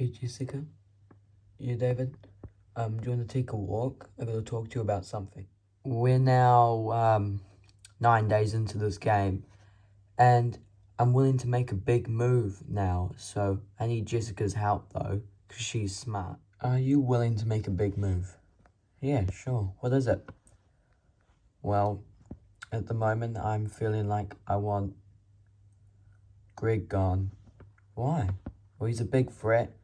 Hey Jessica, yeah David, do you want to take a walk? I gotta talk to you about something. We're now 9 days into this game, and I'm willing to make a big move now, so I need Jessica's help though, because she's smart. Are you willing to make a big move? Yeah, sure. What is it? Well, at the moment I'm feeling like I want Greg gone. Why? Well, he's a big threat,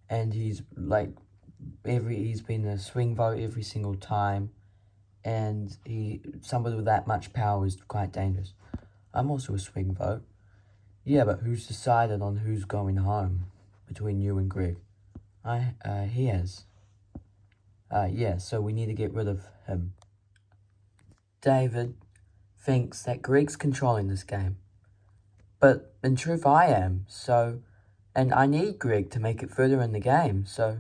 and he's been a swing vote every single time, and somebody with that much power is quite dangerous. I'm also a swing vote. Yeah, but who's decided on who's going home between you and Greg? He has. Yeah, so we need to get rid of him. David thinks that Greg's controlling this game, but in truth I am, and I need Greg to make it further in the game, so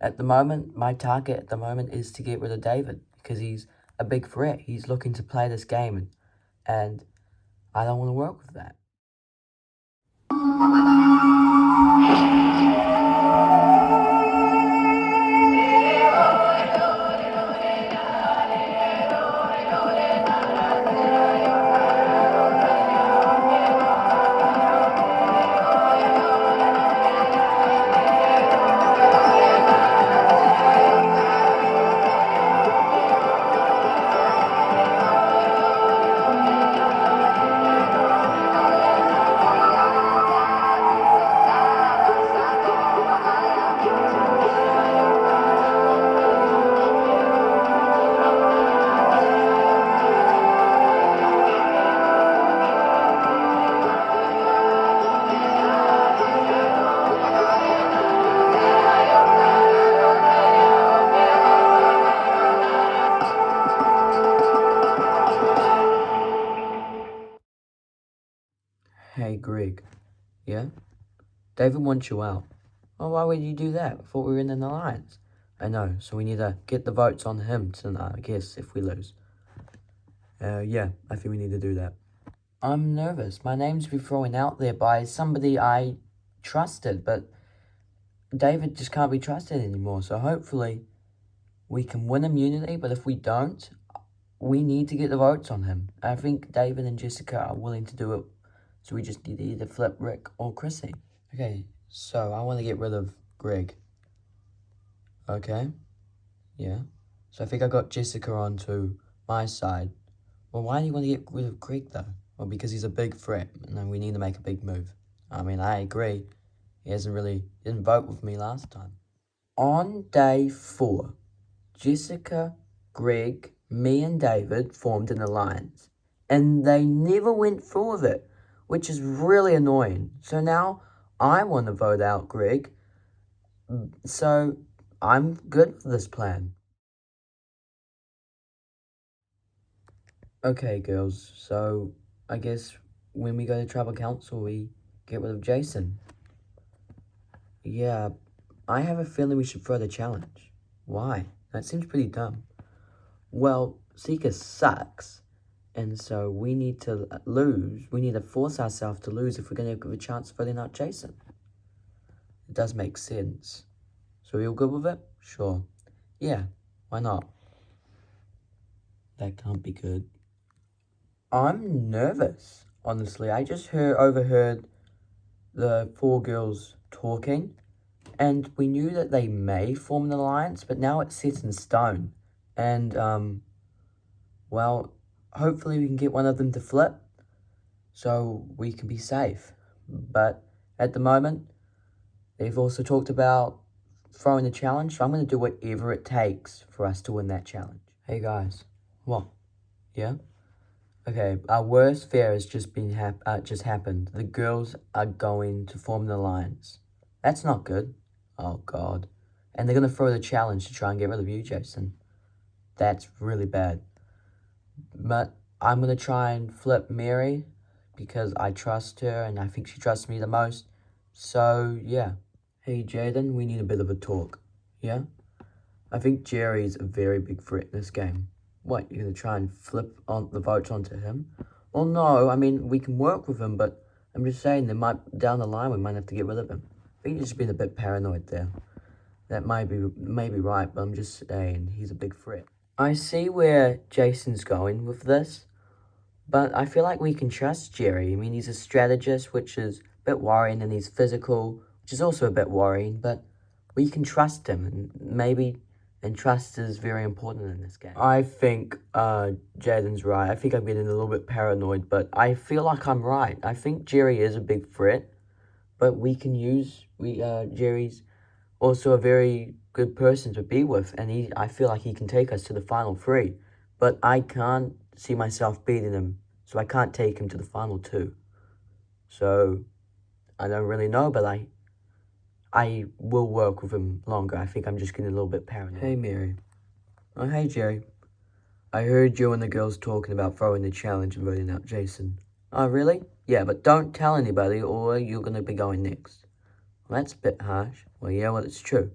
at the moment, my target at the moment is to get rid of David, because he's a big threat. He's looking to play this game, and I don't want to work with that. Hey, Greg. Yeah? David wants you out. Well, why would you do that? I thought we were in an alliance. I know, so we need to get the votes on him tonight, I guess, if we lose. Yeah, I think we need to do that. I'm nervous. My name's been thrown out there by somebody I trusted, but David just can't be trusted anymore, so hopefully we can win immunity, but if we don't, we need to get the votes on him. I think David and Jessica are willing to do it, so we just need to either flip Rick or Chrissy. Okay, so I want to get rid of Greg. Okay, yeah. So I think I got Jessica onto my side. Well, why do you want to get rid of Greg, though? Well, because he's a big threat, and we need to make a big move. I mean, I agree. He didn't vote with me last time. On day 4, Jessica, Greg, me and David formed an alliance, and they never went through with it, which is really annoying. So now I want to vote out Greg, so I'm good with this plan. Okay, girls, so I guess when we go to tribal council, we get rid of Jason. Yeah, I have a feeling we should throw the challenge. Why? That seems pretty dumb. Well, Seeker sucks, and so we need to lose. We need to force ourselves to lose if we're going to give a chance of voting out Jason. It does make sense. So are you all good with it? Sure. Yeah, why not? That can't be good. I'm nervous, honestly. I just overheard the 4 girls talking, and we knew that they may form an alliance, but now it's set in stone. And, well, hopefully we can get one of them to flip, so we can be safe. But at the moment, they've also talked about throwing a challenge, so I'm going to do whatever it takes for us to win that challenge. Hey guys, what? Yeah? Okay, our worst fear has just happened. The girls are going to form an alliance. That's not good. Oh God. And they're going to throw the challenge to try and get rid of you, Jason. That's really bad. But I'm going to try and flip Mary because I trust her and I think she trusts me the most. So, yeah. Hey, Jaden, we need a bit of a talk. Yeah? I think Jerry's a very big threat in this game. What, you're going to try and flip on the votes onto him? Well, no, I mean, we can work with him, but I'm just saying down the line we might have to get rid of him. think you've just been a bit paranoid there. That may be right, but I'm just saying he's a big threat. I see where Jason's going with this, but I feel like we can trust Jerry. I mean, he's a strategist, which is a bit worrying, and he's physical, which is also a bit worrying, but we can trust him, and trust is very important in this game. I think Jaden's right. I think I'm getting a little bit paranoid, but I feel like I'm right. I think Jerry is a big threat, but we can use Jerry's also a very good person to be with, and I feel like he can take us to the final 3. But I can't see myself beating him, so I can't take him to the final 2. So I don't really know, but I will work with him longer. I think I'm just getting a little bit paranoid. Hey, Mary. Oh, hey, Jerry. I heard you and the girls talking about throwing the challenge and voting out Jason. Oh, really? Yeah, but don't tell anybody or you're going to be going next. Well, that's a bit harsh. Well, yeah, well, it's true.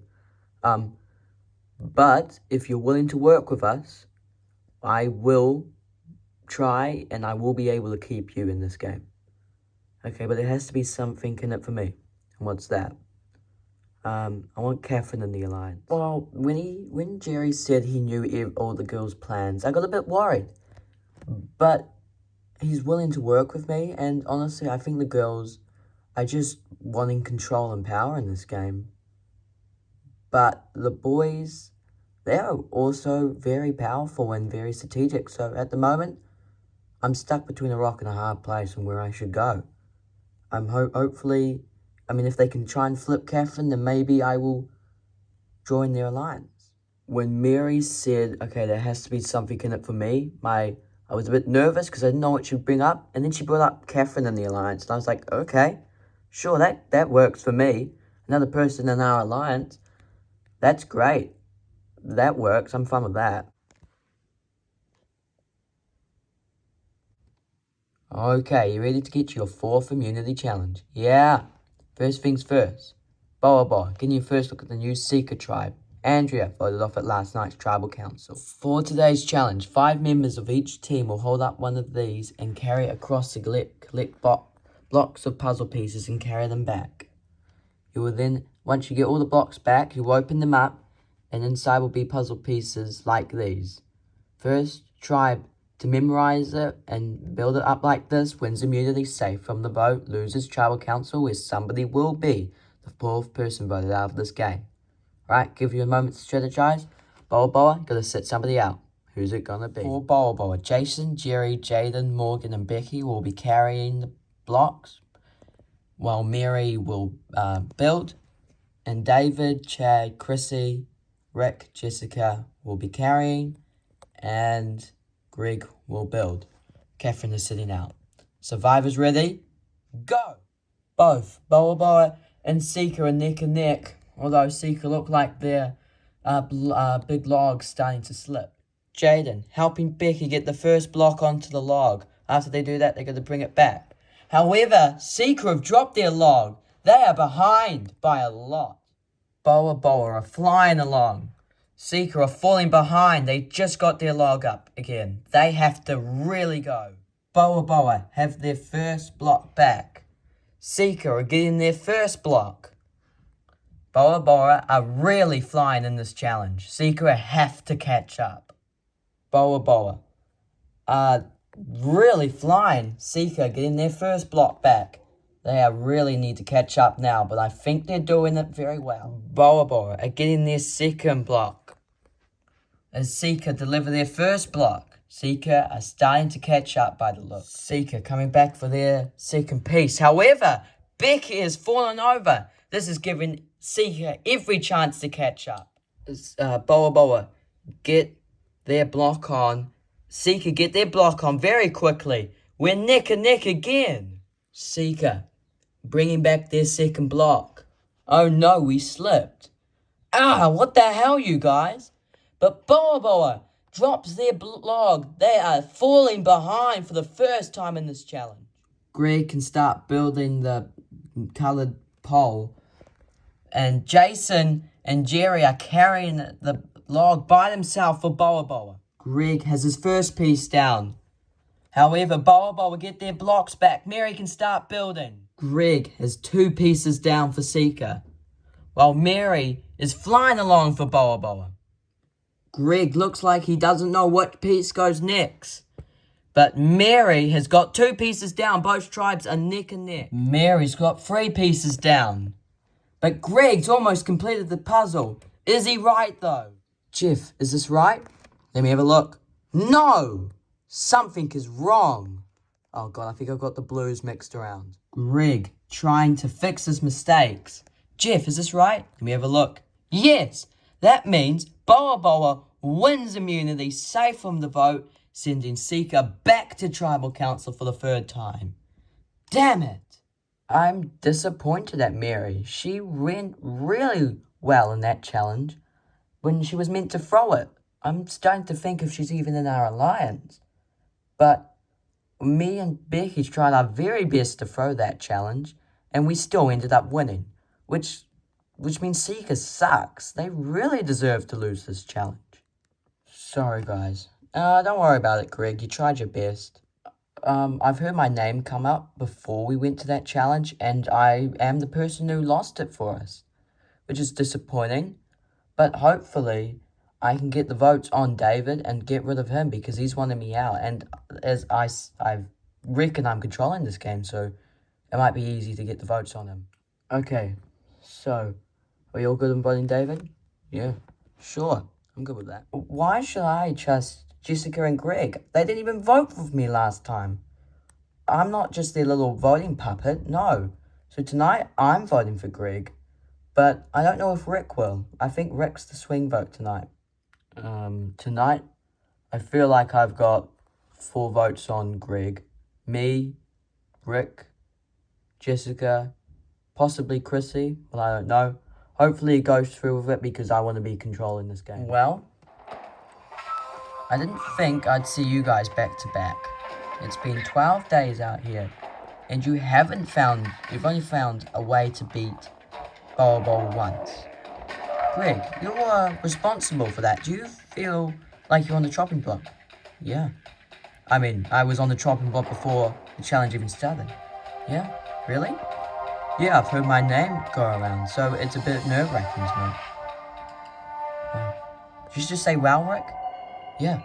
But if you're willing to work with us, I will try and I will be able to keep you in this game. Okay, but there has to be something in it for me. And what's that? I want Catherine in the alliance. Well, when Jerry said he knew all the girls' plans, I got a bit worried. But he's willing to work with me, and honestly, I think the girls are just wanting control and power in this game. But the boys, they are also very powerful and very strategic. So at the moment, I'm stuck between a rock and a hard place on where I should go. I'm hopefully, I mean, if they can try and flip Catherine, then maybe I will join their alliance. When Mary said, okay, there has to be something in it for me, I was a bit nervous because I didn't know what she'd bring up. And then she brought up Catherine in the alliance. And I was like, okay, sure, that works for me. Another person in our alliance. That's great. That works. I'm fine with that. Okay, you ready to get your 4th immunity challenge? Yeah. First things first. Boa, getting your first look at the new Seeker tribe. Andrea voted off at last night's tribal council. For today's challenge, 5 members of each team will hold up one of these and carry it across the collect blocks of puzzle pieces and carry them back. You will then, once you get all the blocks back, you will open them up and inside will be puzzle pieces like these. First tribe to memorize it and build it up like this wins immunity safe from the vote, loses tribal council where somebody will be the 4th person voted out of this game. Right, give you a moment to strategize. Boa, gotta set somebody out. Who's it gonna be? For Boa, Jason, Jerry, Jaden, Morgan, and Becky will be carrying the blocks, while Mary will build, and David, Chad, Chrissy, Rick, Jessica will be carrying, and Greg will build. Catherine is sitting out. Survivors ready? Go! Both Boa and Seeker are neck and neck, although Seeker look like their big log's starting to slip. Jaden helping Becky get the first block onto the log. After they do that, they're going to bring it back. However, Seeker have dropped their log. They are behind by a lot. Boa are flying along. Seeker are falling behind. They just got their log up again. They have to really go. Boa have their first block back. Seeker are getting their first block. Boa are really flying in this challenge. Seeker have to catch up. Boa are really flying. Seeker getting their first block back. They really need to catch up now, but I think they're doing it very well. Boa are getting their second block. As Seeker deliver their first block, Seeker are starting to catch up by the look. Seeker coming back for their second piece. However, Becky has fallen over. This is giving Seeker every chance to catch up. Boa get their block on. Seeker get their block on very quickly. We're neck and neck again. Seeker bringing back their second block. Oh no, we slipped. What the hell, you guys? But Boa drops their log. They are falling behind for the first time in this challenge. Greg can start building the coloured pole. And Jason and Jerry are carrying the log by themselves for Boa. Greg has his first piece down. However, Boa will get their blocks back. Mary can start building. Greg has 2 pieces down for Seeker. while Mary is flying along for Boa Boa. Greg looks like he doesn't know what piece goes next. But Mary has got 2 pieces down. Both tribes are neck and neck. Mary's got 3 pieces down. But Greg's almost completed the puzzle. Is he right, though? Jeff, is this right? Let me have a look. No! Something is wrong. Oh, God, I think I've got the blues mixed around. Greg trying to fix his mistakes. Jeff, is this right? Let me have a look. Yes! That means Boa Boa wins immunity, safe from the vote, sending Seeker back to Tribal Council for the 3rd time. Damn it! I'm disappointed at Mary. She went really well in that challenge when she was meant to throw it. I'm starting to think if she's even in our alliance. But me and Becky tried our very best to throw that challenge, and we still ended up winning, which means Seeker sucks. They really deserve to lose this challenge. Sorry, guys. Don't worry about it, Greg. You tried your best. I've heard my name come up before we went to that challenge, and I am the person who lost it for us, which is disappointing. But hopefully, I can get the votes on David and get rid of him because he's wanted me out. And as I reckon I'm controlling this game, so it might be easy to get the votes on him. Okay, so are you all good in voting David? Yeah, sure. I'm good with that. Why should I trust Jessica and Greg? They didn't even vote for me last time. I'm not just their little voting puppet, no. So tonight, I'm voting for Greg. But I don't know if Rick will. I think Rick's the swing vote tonight. Tonight, I feel like I've got 4 votes on Greg. Me, Rick, Jessica, possibly Chrissy. Well, I don't know. Hopefully he goes through with it because I want to be controlling this game. Well, I didn't think I'd see you guys back to back. It's been 12 days out here, and you've only found a way to beat Boa Boa once. Greg, you're responsible for that. Do you feel like you're on the chopping block? Yeah. I mean, I was on the chopping block before the challenge even started. Yeah? Really? Yeah, I've heard my name go around, so it's a bit nerve-wracking tonight. Did you just say wow, Rick? Yeah.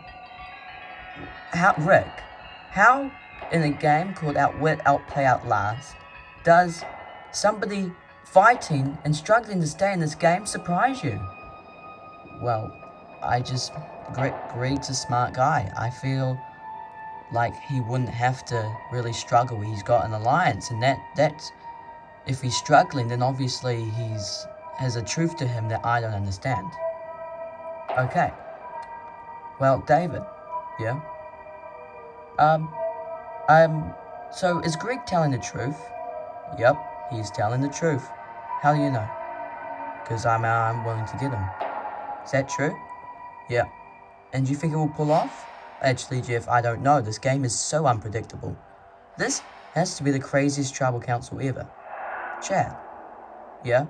Rick, how in a game called Outwit, Outplay, Outlast does somebody fighting and struggling to stay in this game surprise you? Well, Greg's a smart guy. I feel like he wouldn't have to really struggle. He's got an alliance, and that's if he's struggling, then obviously has a truth to him that I don't understand. Okay. Well, David. Yeah? So is Greg telling the truth? Yep, he's telling the truth. How do you know? Because I'm willing to get him. Is that true? Yeah. And do you think it will pull off? Actually, Jeff, I don't know. This game is so unpredictable. This has to be the craziest tribal council ever. Chad. Yeah?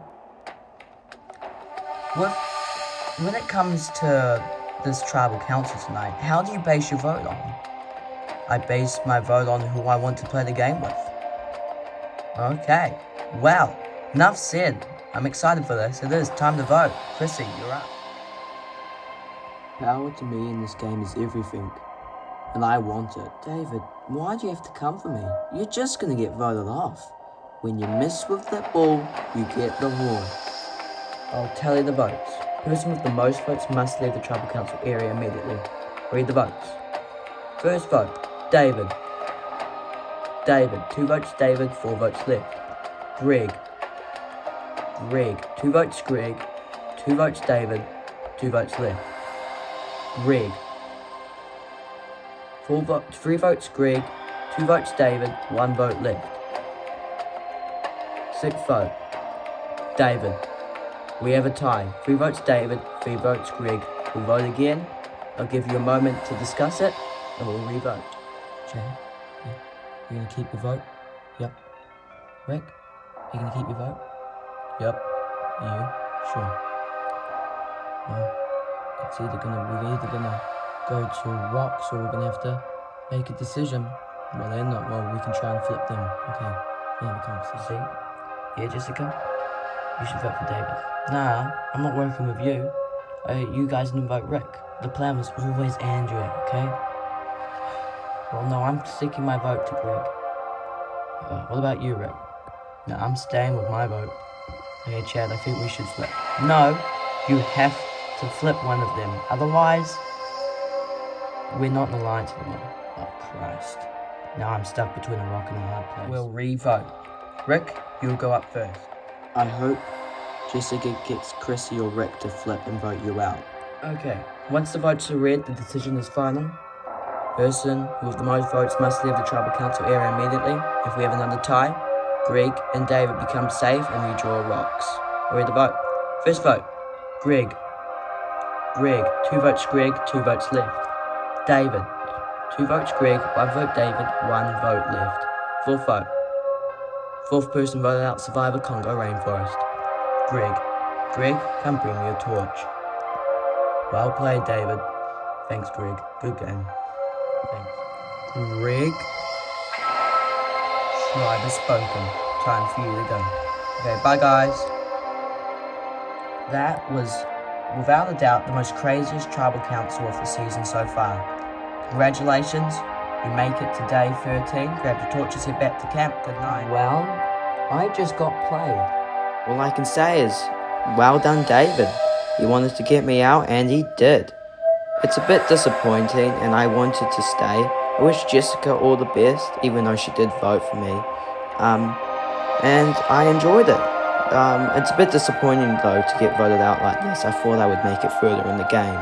When it comes to this tribal council tonight, how do you base your vote on? I base my vote on who I want to play the game with. Okay. Well, enough said. I'm excited for this. It is time to vote. Chrissy, you're up. Power to me in this game is everything. And I want it. David, why do you have to come for me? You're just gonna get voted off. When you miss with that ball, you get the wall. I'll tally the votes. Person with the most votes must leave the tribal council area immediately. Read the votes. First vote, David. David, 2 votes David, 4 votes left. Greg. 2 votes Greg, 2 votes David, 2 votes left. Greg. 3 votes Greg, 2 votes David, 1 vote left. 6th vote, David. We have a tie. 3 votes David, 3 votes Greg. We'll vote again. I'll give you a moment to discuss it, and we'll re-vote. Jay, yeah. You gonna keep your vote? Yep. Rick, you gonna keep your vote? Yep. You? Sure. Well, we're either gonna go to rocks or we're gonna have to make a decision. Well, they're not. Well, we can try and flip them. Okay. We have a conversation. Yeah, Jessica? You should vote for David. Nah, I'm not working with you. You guys didn't vote Rick. The plan was always Andrea, okay? Well, no, I'm sticking my vote to Greg. What about you, Rick? No, I'm staying with my vote. Okay, Chad, I think we should flip. No, you have to flip one of them. Otherwise, we're not in alliance anymore. Oh, Christ. Now I'm stuck between a rock and a hard place. We'll re-vote. Rick, you'll go up first. I hope Jessica gets Chrissy or Rick to flip and vote you out. Okay, once the votes are read, the decision is final. Person with the most votes must leave the tribal council area immediately. If we have another tie, Greg and David become safe and redraw rocks. Read the vote. First vote, Greg. Greg, 2 votes Greg, 2 votes left. David, 2 votes Greg, 1 vote David, 1 vote left. Fourth vote. Fourth person voted out, Survivor Congo Rainforest. Greg. Greg, come bring me a torch. Well played, David. Thanks, Greg. Good game. Thanks. Greg. Tribe spoken. Time for you to go. Okay, bye guys. That was, without a doubt, the most craziest tribal council of the season so far. Congratulations, you make it to day 13. Grab your torches, head back to camp. Good night. Well, I just got played. All I can say is, well done, David. He wanted to get me out, and he did. It's a bit disappointing, and I wanted to stay. I wish Jessica all the best, even though she did vote for me. And I enjoyed it. It's a bit disappointing, though, to get voted out like this. I thought I would make it further in the game.